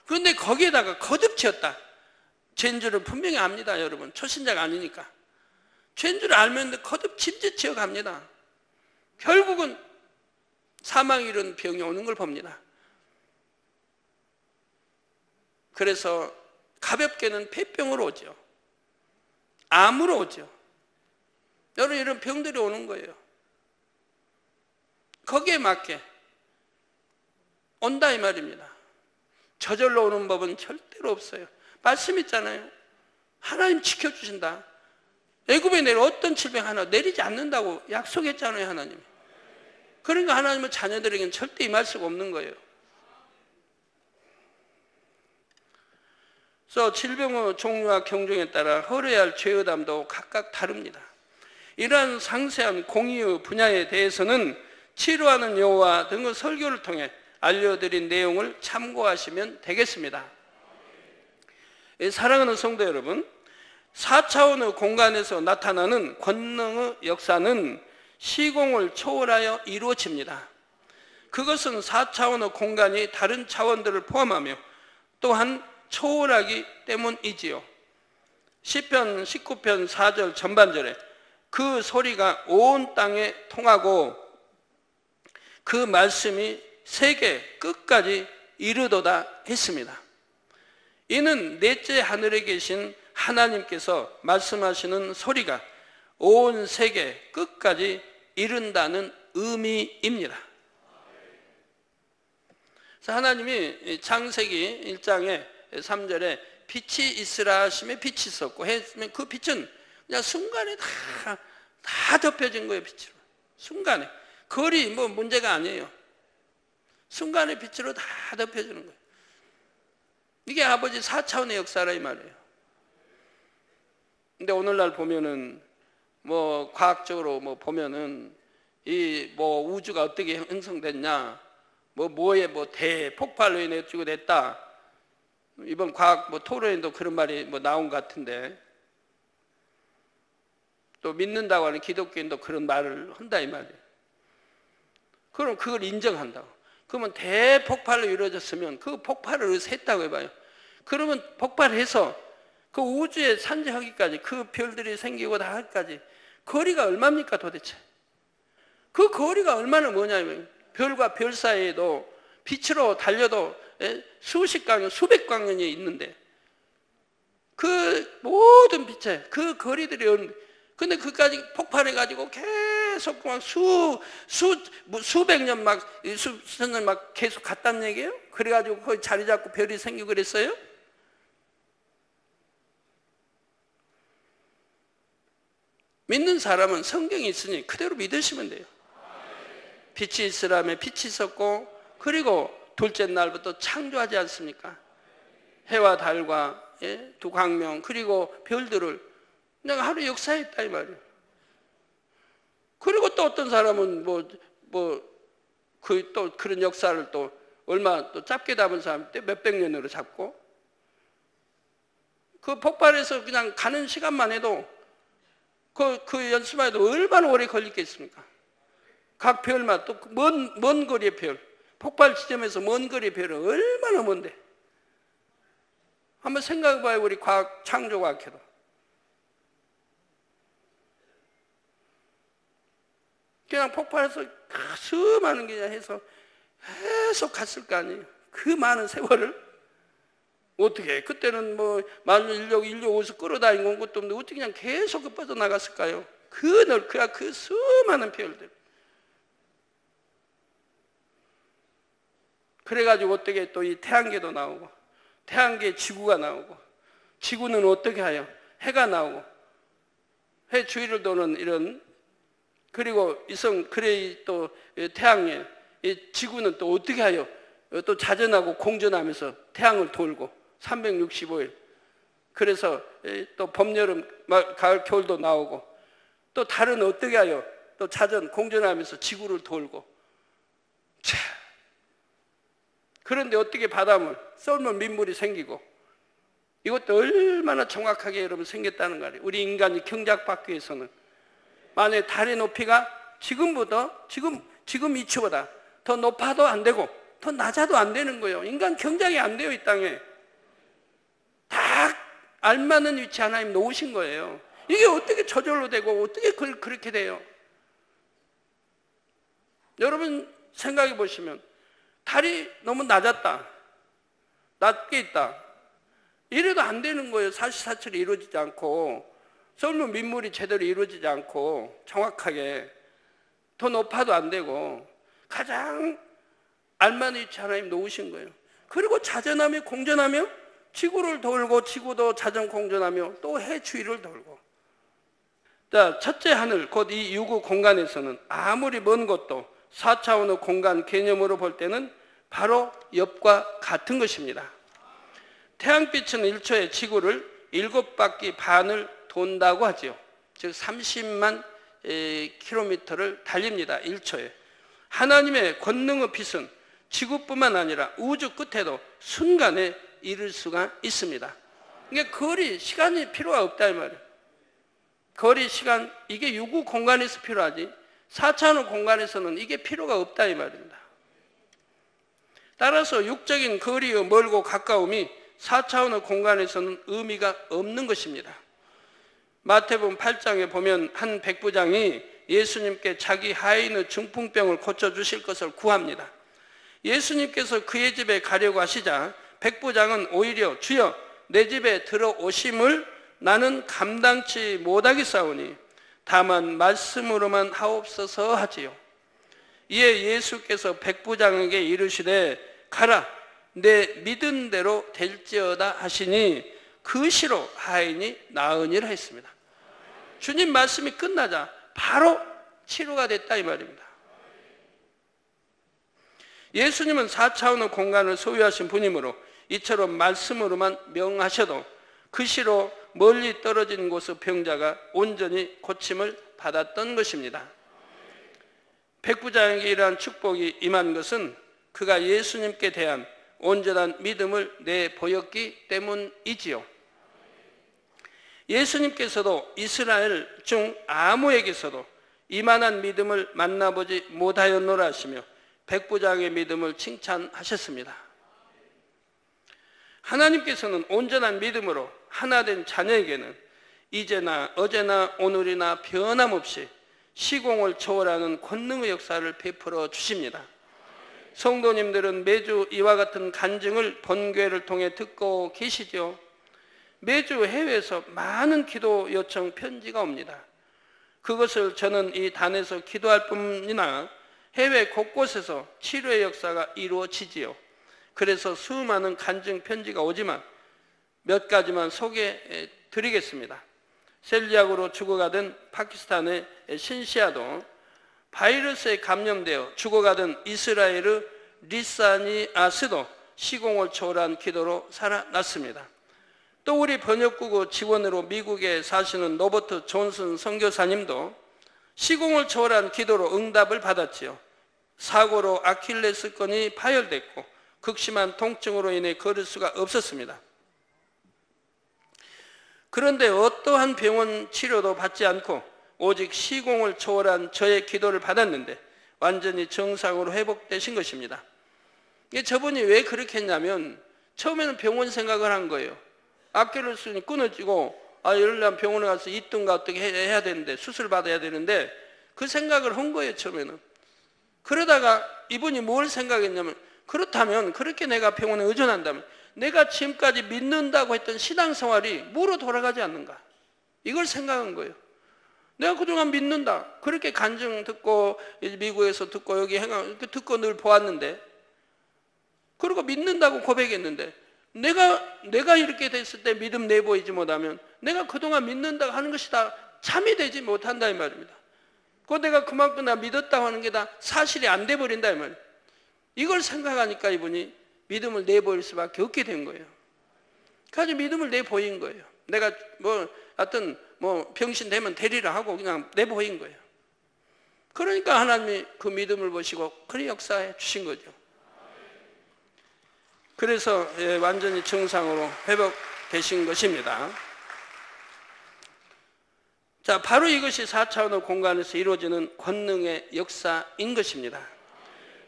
Speaker 1: 그런데 거기에다가 거듭 지었다, 죄인 줄을 분명히 압니다. 여러분, 초신자가 아니니까 죄인 줄 알면 거듭 짐짓 지어갑니다. 결국은 사망이 이른 병이 오는 걸 봅니다. 그래서 가볍게는 폐병으로 오죠. 암으로 오죠. 여러분, 이런 병들이 오는 거예요. 거기에 맞게 온다 이 말입니다. 저절로 오는 법은 절대로 없어요. 말씀 있잖아요. 하나님 지켜주신다. 애굽에 내려 어떤 질병 하나 내리지 않는다고 약속했잖아요, 하나님. 그러니까 하나님은 자녀들에게는 절대 임할 수가 없는 거예요. 그래서 질병의 종류와 경중에 따라 헐어야 할 죄의 담도 각각 다릅니다. 이러한 상세한 공의의 분야에 대해서는 치료하는 여호와 등의 설교를 통해 알려드린 내용을 참고하시면 되겠습니다. 사랑하는 성도 여러분, 4차원의 공간에서 나타나는 권능의 역사는 시공을 초월하여 이루어집니다. 그것은 4차원의 공간이 다른 차원들을 포함하며 또한 초월하기 때문이지요. 시편 19편 4절 전반절에 그 소리가 온 땅에 통하고 그 말씀이 세계 끝까지 이르도다 했습니다. 이는 넷째 하늘에 계신 하나님께서 말씀하시는 소리가 온 세계 끝까지 이른다는 의미입니다. 그래서 하나님이 창세기 1장에 3절에 빛이 있으라 하시면 빛이 있었고 했으면 그 빛은 그냥 순간에 다 덮여진 거예요. 빛으로. 순간에. 거리 뭐 문제가 아니에요. 순간에 빛으로 다 덮여지는 거예요. 이게 아버지 4차원의 역사라 이 말이에요. 근데 오늘날 보면은 뭐 과학적으로 뭐 보면은 이 뭐 우주가 어떻게 형성됐냐, 뭐에 뭐 대폭발로 인해 가지고 됐다. 이번 과학 뭐 토론에도 그런 말이 뭐 나온 것 같은데, 또 믿는다고 하는 기독교인도 그런 말을 한다 이 말이에요. 그럼 그걸 인정한다고. 그러면 대폭발로 이루어졌으면 그 폭발을 어디서 했다고 해봐요. 그러면 폭발해서 그 우주에 산재하기까지, 그 별들이 생기고 다 하기까지 거리가 얼마입니까 도대체? 그 거리가 얼마나 뭐냐면 별과 별 사이에도 빛으로 달려도 수십 광년, 수백 광년이 있는데 그 모든 빛에 그 거리들이 오는데, 근데 그까지 폭발해가지고 계속 막 수백 년 수천 년 막 계속 갔다는 얘기예요? 그래가지고 거기 자리 잡고 별이 생기고 그랬어요? 믿는 사람은 성경이 있으니 그대로 믿으시면 돼요. 빛이 있으라면 빛이 있었고, 그리고 둘째 날부터 창조하지 않습니까? 해와 달과 두 광명 그리고 별들을 내가 하루 역사했다 이 말이에요. 그리고 또 어떤 사람은 또 그런 역사를 또 얼마 또 짧게 담은 사람 때 몇백 년으로 잡고, 그 폭발해서 그냥 가는 시간만 해도 그 연수만 해도 얼마나 오래 걸리겠습니까? 각 별만 또 먼 거리의 별, 폭발 지점에서 먼 거리의 별은 얼마나 먼데? 한번 생각해봐요. 우리 과학, 창조과학회도. 그냥 폭발해서 수많은 게 해서 계속 갔을 거 아니에요. 그 많은 세월을. 어떻게 해? 그때는 뭐 만주 인력 어디서 끌어다니는 것도 없는데 어떻게 그냥 계속 뻗어나갔을까요? 그 수많은 별들. 그래가지고 어떻게 또 이 태양계도 나오고, 태양계에 지구가 나오고, 지구는 어떻게 하여? 해가 나오고, 해 주위를 도는 이런, 그리고 그래 또 태양에, 이 지구는 또 어떻게 하여? 또 자전하고 공전하면서 태양을 돌고, 365일. 그래서 또 봄, 여름, 가을, 겨울도 나오고, 또 달은 어떻게 하여? 또 공전하면서 지구를 돌고. 참. 그런데 어떻게 바닷물, 썰물 민물이 생기고, 이것도 얼마나 정확하게 여러분 생겼다는 거예요. 우리 인간이 경작받기 위해서는. 만약에 달의 높이가 지금 이치보다 더 높아도 안 되고, 더 낮아도 안 되는 거예요. 인간 경작이 안 돼요, 이 땅에. 딱 알맞는 위치 하나님 놓으신 거예요. 이게 어떻게 저절로 되고, 어떻게 그렇게 돼요? 여러분 생각해 보시면, 달이 너무 낮게 있다. 이래도 안 되는 거예요. 사시사철이 이루어지지 않고, 썰물 민물이 제대로 이루어지지 않고, 정확하게. 더 높아도 안 되고, 가장 알맞은 위치 하나님 놓으신 거예요. 그리고 자전하며 공전하며, 지구를 돌고, 지구도 자전 공전하며, 또 해 주위를 돌고. 자, 첫째 하늘, 곧 이 유구 공간에서는 아무리 먼 것도 4차원의 공간 개념으로 볼 때는 바로 옆과 같은 것입니다. 태양빛은 1초에 지구를 7바퀴 반을 돈다고 하죠. 즉 30만 킬로미터를 달립니다. 1초에. 하나님의 권능의 빛은 지구뿐만 아니라 우주 끝에도 순간에 이룰 수가 있습니다. 그러니까 시간이 필요가 없다 이 말이에요. 거리, 시간, 이게 유구 공간에서 필요하지 4차원 공간에서는 이게 필요가 없다 이 말입니다. 따라서 육적인 거리의 멀고 가까움이 4차원의 공간에서는 의미가 없는 것입니다. 마태복음 8장에 보면 한 백부장이 예수님께 자기 하인의 중풍병을 고쳐주실 것을 구합니다. 예수님께서 그의 집에 가려고 하시자 백부장은 오히려 주여 내 집에 들어오심을 나는 감당치 못하겠사오니 다만 말씀으로만 하옵소서 하지요. 이에 예수께서 백부장에게 이르시되 가라 내 믿은 대로 될지어다 하시니 그 시로 하인이 나으니라 했습니다. 주님 말씀이 끝나자 바로 치료가 됐다 이 말입니다. 예수님은 4차원의 공간을 소유하신 분이므로 이처럼 말씀으로만 명하셔도 그 시로 멀리 떨어진 곳의 병자가 온전히 고침을 받았던 것입니다. 백부장에게 이러한 축복이 임한 것은 그가 예수님께 대한 온전한 믿음을 내보였기 때문이지요. 예수님께서도 이스라엘 중 아무에게서도 이만한 믿음을 만나보지 못하였노라 하시며 백부장의 믿음을 칭찬하셨습니다. 하나님께서는 온전한 믿음으로 하나된 자녀에게는 이제나 어제나 오늘이나 변함없이 시공을 초월하는 권능의 역사를 베풀어 주십니다. 성도님들은 매주 이와 같은 간증을 본교회를 통해 듣고 계시죠. 매주 해외에서 많은 기도 요청 편지가 옵니다. 그것을 저는 이 단에서 기도할 뿐이나 해외 곳곳에서 치료의 역사가 이루어지지요. 그래서 수많은 간증 편지가 오지만 몇 가지만 소개해 드리겠습니다. 셀리악으로 죽어가던 파키스탄의 신시아도 바이러스에 감염되어 죽어가던 이스라엘의 리사니 아스도 시공을 초월한 기도로 살아났습니다. 또 우리 번역국의 지원으로 미국에 사시는 로버트 존슨 선교사님도 시공을 초월한 기도로 응답을 받았지요. 사고로 아킬레스건이 파열됐고 극심한 통증으로 인해 걸을 수가 없었습니다. 그런데 어떠한 병원 치료도 받지 않고 오직 시공을 초월한 저의 기도를 받았는데 완전히 정상으로 회복되신 것입니다. 저분이 왜 그렇게 했냐면 처음에는 병원 생각을 한 거예요. 아킬레스건이 끊어지고 이러려면 병원에 가서 있든가 어떻게 해야 되는데 수술 받아야 되는데 그 생각을 한 거예요. 처음에는. 그러다가 이분이 뭘 생각했냐면 그렇다면 그렇게 내가 병원에 의존한다면 내가 지금까지 믿는다고 했던 신앙생활이 뭐로 돌아가지 않는가? 이걸 생각한 거예요. 내가 그동안 믿는다. 그렇게 간증 듣고 미국에서 듣고 여기 듣고 늘 보았는데, 그리고 믿는다고 고백했는데 내가 이렇게 됐을 때 믿음 내보이지 못하면 내가 그동안 믿는다고 하는 것이 다 참이 되지 못한다 이 말입니다. 그 내가 그만큼 나 믿었다고 하는 게 다 사실이 안 돼버린다 이 말이에요. 이걸 생각하니까 이분이 믿음을 내보일 수밖에 없게 된 거예요. 그래서 믿음을 내보인 거예요. 내가 하여튼 병신 되면 되리라 하고 그냥 내보인 거예요. 그러니까 하나님이 그 믿음을 보시고 그런 역사해 주신 거죠. 그래서 완전히 정상으로 회복되신 것입니다. 자, 바로 이것이 4차원의 공간에서 이루어지는 권능의 역사인 것입니다.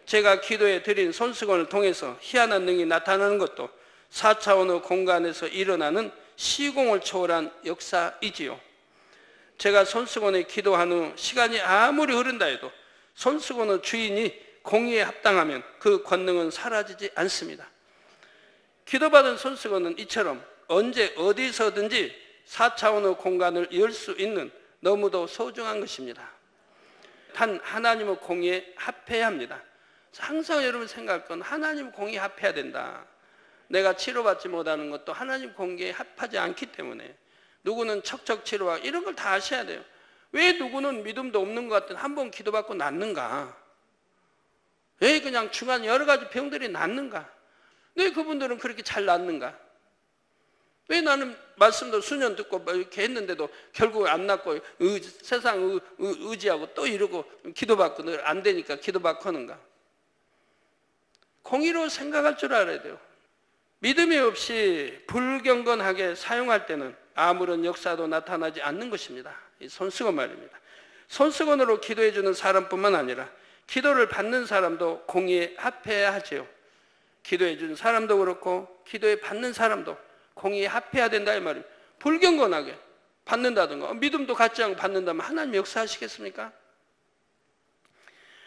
Speaker 1: 제가 기도해 드린 손수건을 통해서 희한한 능이 나타나는 것도 4차원의 공간에서 일어나는 시공을 초월한 역사이지요. 제가 손수건에 기도한 후 시간이 아무리 흐른다 해도 손수건의 주인이 공의에 합당하면 그 권능은 사라지지 않습니다. 기도받은 손수건은 이처럼 언제 어디서든지 4차원의 공간을 열 수 있는 너무도 소중한 것입니다. 단 하나님의 공의에 합해야 합니다. 항상 여러분 생각할 건 하나님 공의에 합해야 된다. 내가 치료받지 못하는 것도 하나님 공의에 합하지 않기 때문에 누구는 척척 치료하고 이런 걸 다 아셔야 돼요. 왜 누구는 믿음도 없는 것 같은 한 번 기도받고 낫는가? 왜 그냥 중간 여러 가지 병들이 낫는가? 왜 그분들은 그렇게 잘 낫는가? 왜 나는 말씀도 수년 듣고 이렇게 했는데도 결국 안 낫고 세상 의지하고 또 이러고 기도받고 늘 안 되니까 기도받고 하는가? 공의로 생각할 줄 알아야 돼요. 믿음이 없이 불경건하게 사용할 때는 아무런 역사도 나타나지 않는 것입니다. 이 손수건 말입니다. 손수건으로 기도해 주는 사람뿐만 아니라 기도를 받는 사람도 공의에 합해야 하지요. 기도해 주는 사람도 그렇고 기도에 받는 사람도 공의에 합해야 된다 이 말입니다. 불경건하게 받는다든가 믿음도 갖지 않고 받는다면 하나님 역사하시겠습니까?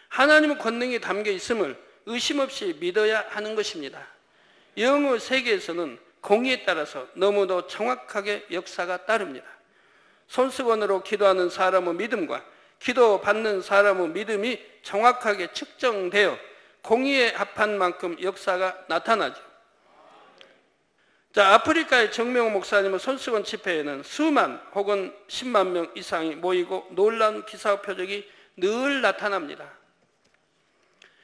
Speaker 1: 하나님의 권능이 담겨 있음을 의심 없이 믿어야 하는 것입니다. 영의 세계에서는 공의에 따라서 너무도 정확하게 역사가 따릅니다. 손수건으로 기도하는 사람의 믿음과 기도받는 사람의 믿음이 정확하게 측정되어 공의에 합한 만큼 역사가 나타나죠. 자, 아프리카의 정명호 목사님의 손수건 집회에는 수만 혹은 10만 명 이상이 모이고 놀라운 기사와 표적이 늘 나타납니다.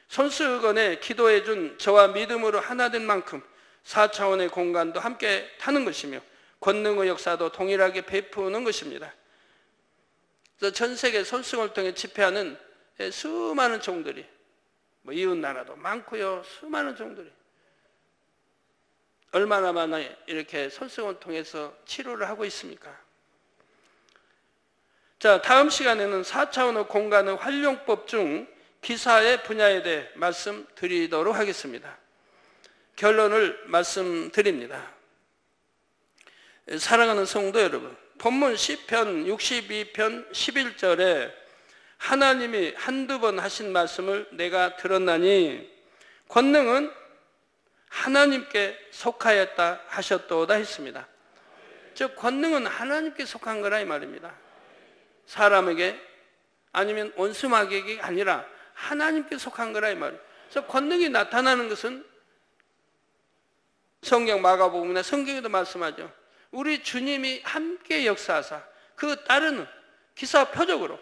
Speaker 1: 손수건에 기도해 준 저와 믿음으로 하나 된 만큼 4차원의 공간도 함께 타는 것이며 권능의 역사도 동일하게 베푸는 것입니다. 전 세계 손수건을 통해 집회하는 수많은 종들이 이웃 나라도 많고요. 수많은 종들이 얼마나 많아 이렇게 손수건을 통해서 치료를 하고 있습니까? 자, 다음 시간에는 4차원의 공간의 활용법 중 기사의 분야에 대해 말씀드리도록 하겠습니다. 결론을 말씀드립니다. 사랑하는 성도 여러분, 본문 시편 62편 11절에 하나님이 한두 번 하신 말씀을 내가 들었나니 권능은 하나님께 속하였다 하셨도다 했습니다. 즉 권능은 하나님께 속한 거라 이 말입니다. 사람에게 아니면 원수마귀에게 아니라 하나님께 속한 거라 이 말이에요. 그래서 권능이 나타나는 것은 성경 마가복음이나 성경에도 말씀하죠. 우리 주님이 함께 역사하사 그 따르는 기사 표적으로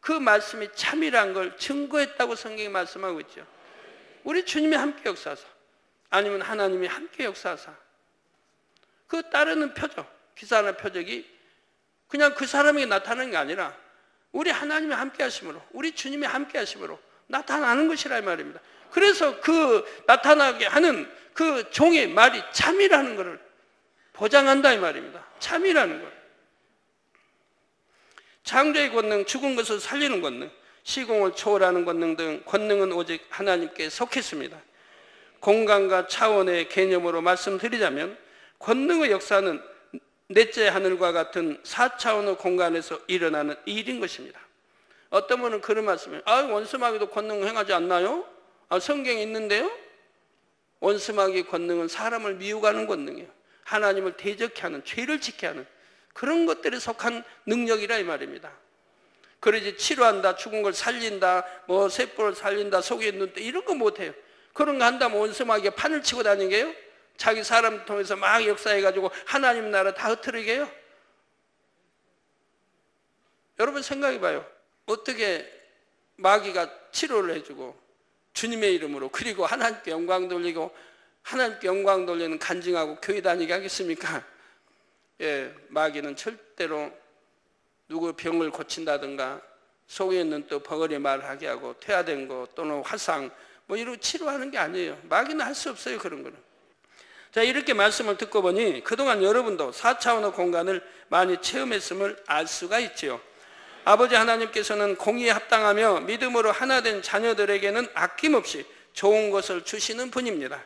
Speaker 1: 그 말씀이 참이란 걸 증거했다고 성경이 말씀하고 있죠. 우리 주님이 함께 역사하사 아니면 하나님이 함께 역사하사 그 따르는 표적, 기사나 표적이 그냥 그 사람에게 나타나는 게 아니라 우리 하나님이 함께 하심으로 우리 주님이 함께 하심으로 나타나는 것이라 이 말입니다. 그래서 그 나타나게 하는 그 종의 말이 참이라는 것을 보장한다 이 말입니다. 참이라는 것. 창조의 권능, 죽은 것을 살리는 권능, 시공을 초월하는 권능 등 권능은 오직 하나님께 속했습니다. 공간과 차원의 개념으로 말씀드리자면 권능의 역사는 넷째 하늘과 같은 4차원의 공간에서 일어나는 일인 것입니다. 어떤 분은 그런 말씀을 원수마귀도 권능 행하지 않나요? 성경에 있는데요? 원수마귀의 권능은 사람을 미혹하는 권능이에요. 하나님을 대적케 하는, 죄를 짓게 하는 그런 것들에 속한 능력이라 이 말입니다. 그러지 치료한다, 죽은 걸 살린다, 뭐 세포를 살린다, 속에 있는 눈 이런 거 못해요. 그런 거 한다면 원수마귀가 판을 치고 다니게요? 자기 사람 통해서 막 역사해가지고 하나님 나라 다 흐트리게 해요? 여러분 생각해봐요. 어떻게 마귀가 치료를 해주고 주님의 이름으로, 그리고 하나님께 영광 돌리고 하나님께 영광 돌리는 간증하고 교회 다니게 하겠습니까? 예, 마귀는 절대로 누구 병을 고친다든가 속에 있는 또 벙어리 말하게 하고 퇴화된 거 또는 화상 뭐 이런 치료하는 게 아니에요. 마귀는 할 수 없어요, 그런 거는. 자, 이렇게 말씀을 듣고 보니 그동안 여러분도 4차원의 공간을 많이 체험했음을 알 수가 있지요. 아버지 하나님께서는 공의에 합당하며 믿음으로 하나 된 자녀들에게는 아낌없이 좋은 것을 주시는 분입니다.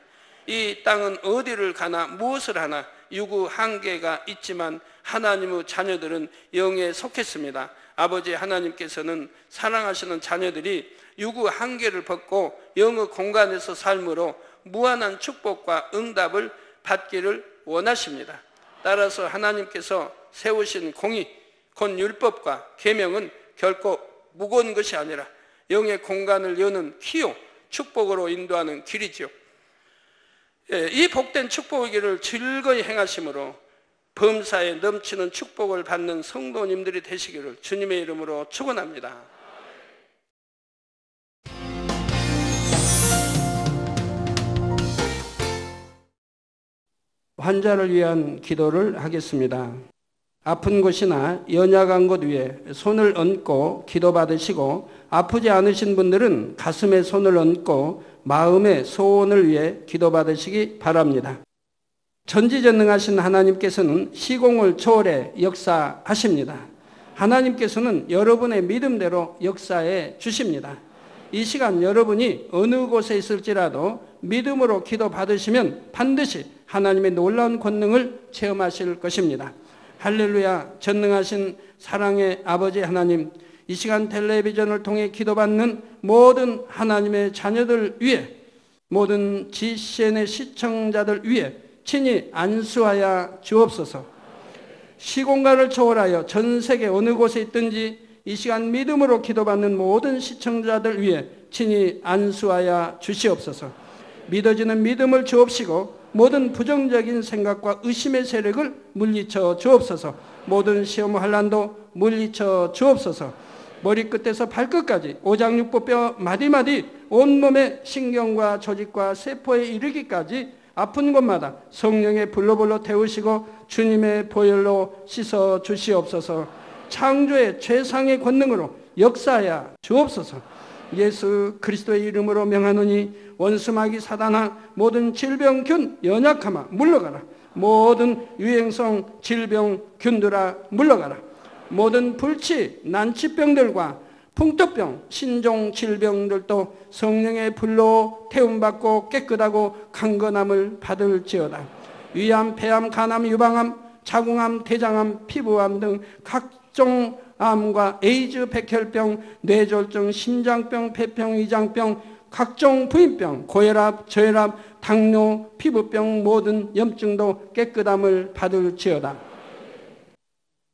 Speaker 1: 이 땅은 어디를 가나 무엇을 하나 유구 한계가 있지만 하나님의 자녀들은 영에 속했습니다. 아버지 하나님께서는 사랑하시는 자녀들이 유구 한계를 벗고 영의 공간에서 삶으로 무한한 축복과 응답을 받기를 원하십니다. 따라서 하나님께서 세우신 공의, 곧 율법과 계명은 결코 무거운 것이 아니라 영의 공간을 여는 기요, 축복으로 인도하는 길이지요. 이 복된 축복의 길을 즐거이 행하심으로 범사에 넘치는 축복을 받는 성도님들이 되시기를 주님의 이름으로 축원합니다. 환자를 위한 기도를 하겠습니다. 아픈 곳이나 연약한 곳 위에 손을 얹고 기도받으시고, 아프지 않으신 분들은 가슴에 손을 얹고 마음의 소원을 위해 기도받으시기 바랍니다. 전지전능하신 하나님께서는 시공을 초월해 역사하십니다. 하나님께서는 여러분의 믿음대로 역사해 주십니다. 이 시간 여러분이 어느 곳에 있을지라도 믿음으로 기도받으시면 반드시 하나님의 놀라운 권능을 체험하실 것입니다. 할렐루야. 전능하신 사랑의 아버지 하나님, 이 시간 텔레비전을 통해 기도받는 모든 하나님의 자녀들 위해, 모든 GCN의 시청자들 위해 친히 안수하여 주옵소서. 시공간을 초월하여 전 세계 어느 곳에 있든지 이 시간 믿음으로 기도받는 모든 시청자들 위해 친히 안수하여 주시옵소서. 믿어지는 믿음을 주옵시고 모든 부정적인 생각과 의심의 세력을 물리쳐 주옵소서. 모든 시험 환난도 물리쳐 주옵소서. 머리끝에서 발끝까지 오장육부뼈 마디마디 온몸의 신경과 조직과 세포에 이르기까지 아픈 곳마다 성령의 불로 태우시고 주님의 보혈로 씻어 주시옵소서. 창조의 최상의 권능으로 역사하여 주옵소서. 예수 그리스도의 이름으로 명하노니 원수마귀 사단아, 모든 질병균 연약함아 물러가라. 모든 유행성 질병균들아 물러가라. 모든 불치 난치병들과 풍토병 신종 질병들도 성령의 불로 태움받고 깨끗하고 강건함을 받을지어다. 위암, 폐암, 간암, 유방암, 자궁암, 대장암, 피부암 등 각종 암과 에이즈, 백혈병, 뇌졸중, 심장병, 폐병, 위장병, 각종 부인병, 고혈압, 저혈압, 당뇨, 피부병 모든 염증도 깨끗함을 받을지어다.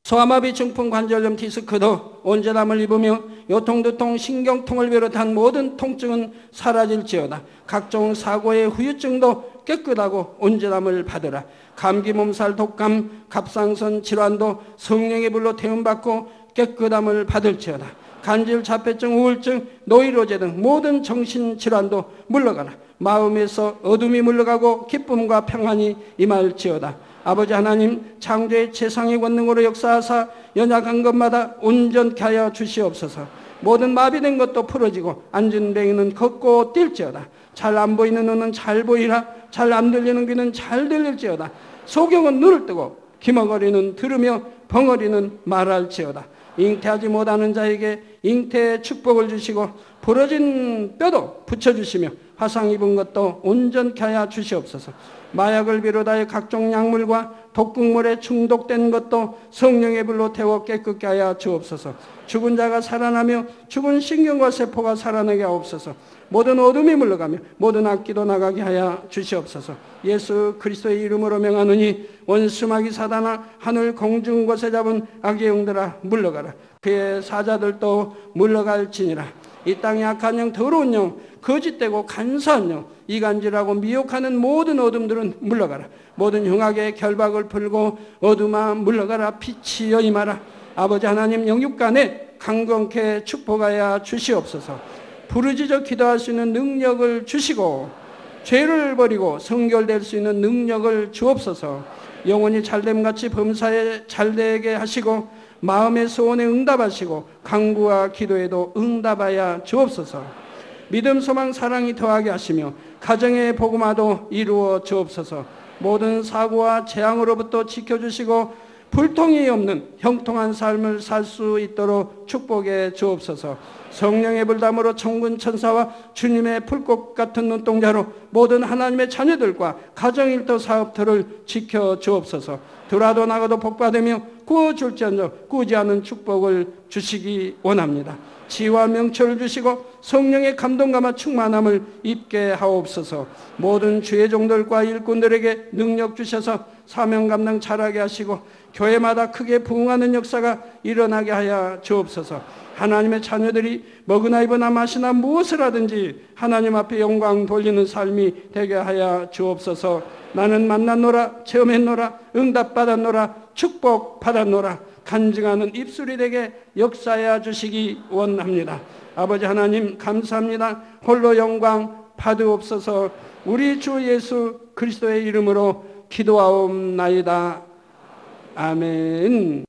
Speaker 1: 소아마비, 중풍, 관절염, 디스크도 온전함을 입으며 요통두통, 신경통을 비롯한 모든 통증은 사라질지어다. 각종 사고의 후유증도 깨끗하고 온전함을 받으라. 감기, 몸살, 독감, 갑상선 질환도 성령의 불로 태움받고 깨끗함을 받을지어다. 간질, 자폐증, 우울증, 노이로제 등 모든 정신질환도 물러가라. 마음에서 어둠이 물러가고 기쁨과 평안이 임할지어다. 아버지 하나님, 창조의 최상의 권능으로 역사하사 연약한 것마다 온전케 하여 주시옵소서. 모든 마비된 것도 풀어지고 안진뱅이는 걷고 뛸지어다. 잘 안 보이는 눈은 잘 보이라. 잘 안 들리는 귀는 잘 들릴지어다. 소경은 눈을 뜨고 기머거리는 들으며 벙어리는 말할지어다. 잉태하지 못하는 자에게 잉태의 축복을 주시고 부러진 뼈도 붙여주시며
Speaker 2: 화상 입은 것도 온전케 하여 주시옵소서. 마약을 비롯하여 각종 약물과 독극물에 중독된 것도 성령의 불로 태워 깨끗게 하여 주옵소서. 죽은 자가 살아나며 죽은 신경과 세포가 살아나게 하옵소서. 모든 어둠이 물러가며 모든 악기도 나가게 하여 주시옵소서. 예수 그리스도의 이름으로 명하노니 원수마귀 사단아, 하늘 공중 곳에 잡은 악의 영들아 물러가라. 그의 사자들도 물러갈지니라. 이 땅에 악한 영, 더러운 영, 거짓되고 간사한 영, 이간질하고 미혹하는 모든 어둠들은 물러가라. 모든 흉악의 결박을 풀고 어둠아 물러가라. 빛이여 임하라. 아버지 하나님, 영육간에 강건케 축복하여 주시옵소서. 부르짖어 기도할 수 있는 능력을 주시고 죄를 버리고 성결될 수 있는 능력을 주옵소서. 영혼이 잘됨같이 범사에 잘되게 하시고 마음의 소원에 응답하시고 간구와 기도에도 응답하여 주옵소서. 믿음, 소망, 사랑이 더하게 하시며 가정의 복음화도 이루어 주옵소서. 모든 사고와 재앙으로부터 지켜주시고 불통이 없는 형통한 삶을 살 수 있도록 축복해 주옵소서. 성령의 불담으로 천군 천사와 주님의 불꽃 같은 눈동자로 모든 하나님의 자녀들과 가정일터 사업터를 지켜 주옵소서. 들어도 나가도 복받으며 구워줄지언정 꾸지 않은 축복을 주시기 원합니다. 지혜와 명철을 주시고 성령의 감동감화 충만함을 입게 하옵소서. 모든 주의 종들과 일꾼들에게 능력 주셔서 사명 감당 잘하게 하시고 교회마다 크게 부흥하는 역사가 일어나게 하여 주옵소서. 하나님의 자녀들이 먹으나 입으나 마시나 무엇을 하든지 하나님 앞에 영광 돌리는 삶이 되게 하여 주옵소서. 나는 만났노라, 체험했노라, 응답받았노라, 축복받았노라, 간증하는 입술이 되게 역사하여 주시기 원합니다. 아버지 하나님 감사합니다. 홀로 영광 받으옵소서. 우리 주 예수 그리스도의 이름으로 기도하옵나이다. 아멘.